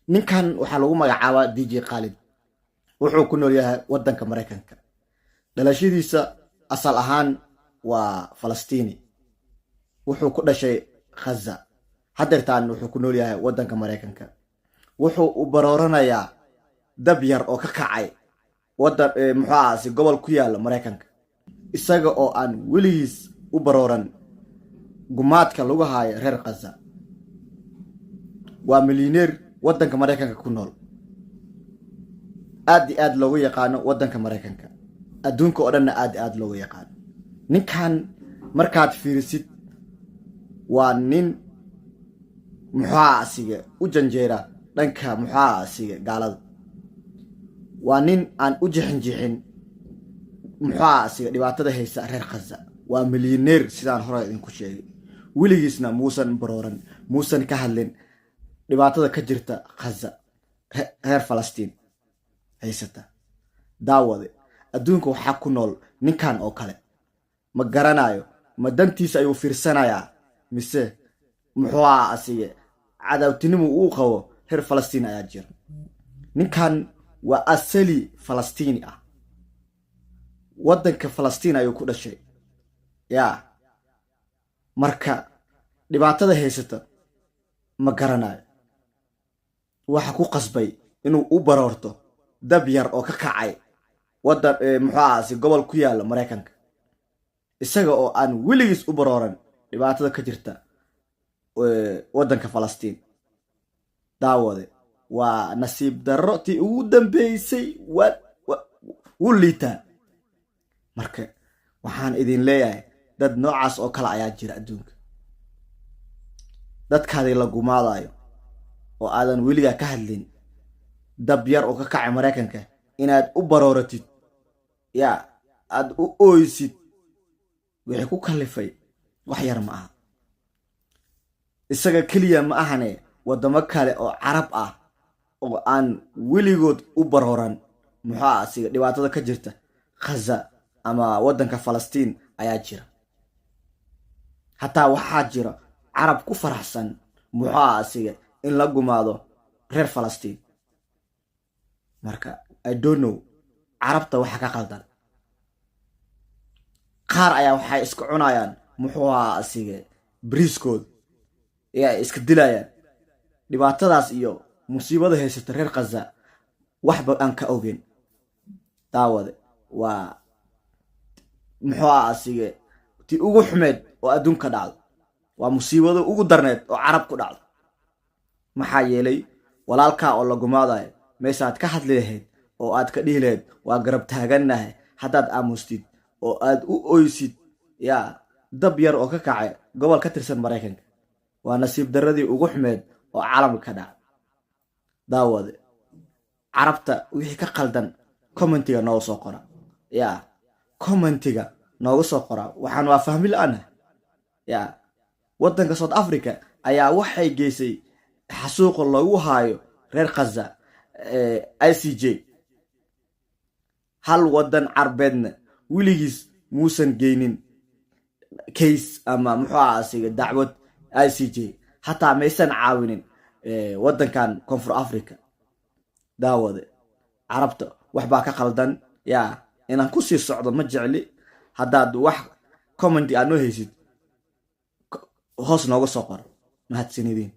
ninkan waxaa lagu magacaabaa DJ Khalid. wuxuu ku nool yahay wadanka Mareykanka. dhalashadiisa asal ahaan waa Falastiini. wuxuu ku dhashay Gaza. hadeertaan wuxuu ku nool yahay wadanka Mareykanka. wuxuu u barooranayaa dab yar oo ka kacay wadan muxaasi gobol ku yaala Mareykanka, isaga oo aan weligiis u barooran gumaadka lagu haayo reer Gaza. waa milyaneer wadanka Mareykanka ku nool, aad iyo aad loogu yaqaano wadanka Mareykanka, adduunka oo dhanna aad iyo aad loogu yaqaano. ninkan markaad fiirisid waa nin muxaasiga u janjeera dhanka muxaasiga gaalada. waa nin aan u jixin muxaasiga dhibaatada haysa reer Gaza. waa milyaneer sidaan hore idinku sheegay, weligiisna muusan barooran, muusan ka hadlin dhibaatada ka jirta Gaza reer Falastiin haysata. daawade adduunka waxaa ku nool ninkan oo kale, ma garanayo ma dantiisa ayuu fiirsanayaa mise muxuu asiga cadawtinimo uu qabo reer Falastiin ayaa jira. ninkan waa asali Falastiini ah, wadanka Falastiin ayuu ku dhashay. marka dhibaatada haysata ma garanayo, waxa ku qasbay inuu u baroorto dab yar oo ka kacay wadan muxaasi gobol ku yaala Mareykanka, isaga oo aan weligiis u barooran dhibaatada ka jirta wadanka Falastiin. daawade waa nasiib darro tii ugu dambeysay wuu liitaa. marka waxaan idin leeyahay dad noocaas oo kale ayaa jira adduunka. dadkaadii la gumaadayo oo aadan weligaa ka hadlin dab yar oo ka kacay Mareykanka inaad u barooratid, aad u ooysid, wixii ku kalifay wax yar ma aha. isaga keliya ma ahane wadamo kale oo carab ah oo aan weligood u barooran muxaasiga dhibaatada ka jirta Gaza ama wadanka Falastiin ayaa jira. hataa waxaa jira carab ku faraxsan muxaasiga in la gumaado reer Falastiin. marka I don't know carabta waxa ka qaldan. qaar ayaa waxay iska cunayaan muxaasiga briiskood iska dilayaan. dhibaatadaas iyo musiibada haysata reer Gaza waxba aan ka ogeyn. daawade waa muxaasiga tii ugu xumeed oo adduunka dhacdo, waa musiibada ugu darneed oo carab ku dhacdo. maxaa yeelay walaalkaa oo la gumaadayo meeshaad ka hadli lahayd oo aad ka dhihi lahayd waa garab taagannahay, haddaad aamustid oo aad u oysid dab yar oo ka kacay gobol ka tirsan Mareykanka, waa nasiib darradii ugu xumeed oo caalamka ka dhaca. daawade carabta wixii ka qaldan commentiga nooga soo qora. commentiga nooga soo qora. waxaan waa fahmi la'aana. wadanka South Africa ayaa waxay geysay xasuuqa lagu haayo reer Gaza ICJ. hal wadan carbeedna weligiis muusan geynin case ama muxaasiga dacwad ICJ, hataa maysan caawinin wadankan Koonfur Africa. daawade carabta waxbaa ka qaldan. inaan ku sii socdo ma jecli. haddaad wax commenti aad noo haysid hoos nooga soo qor. mahadsanidin.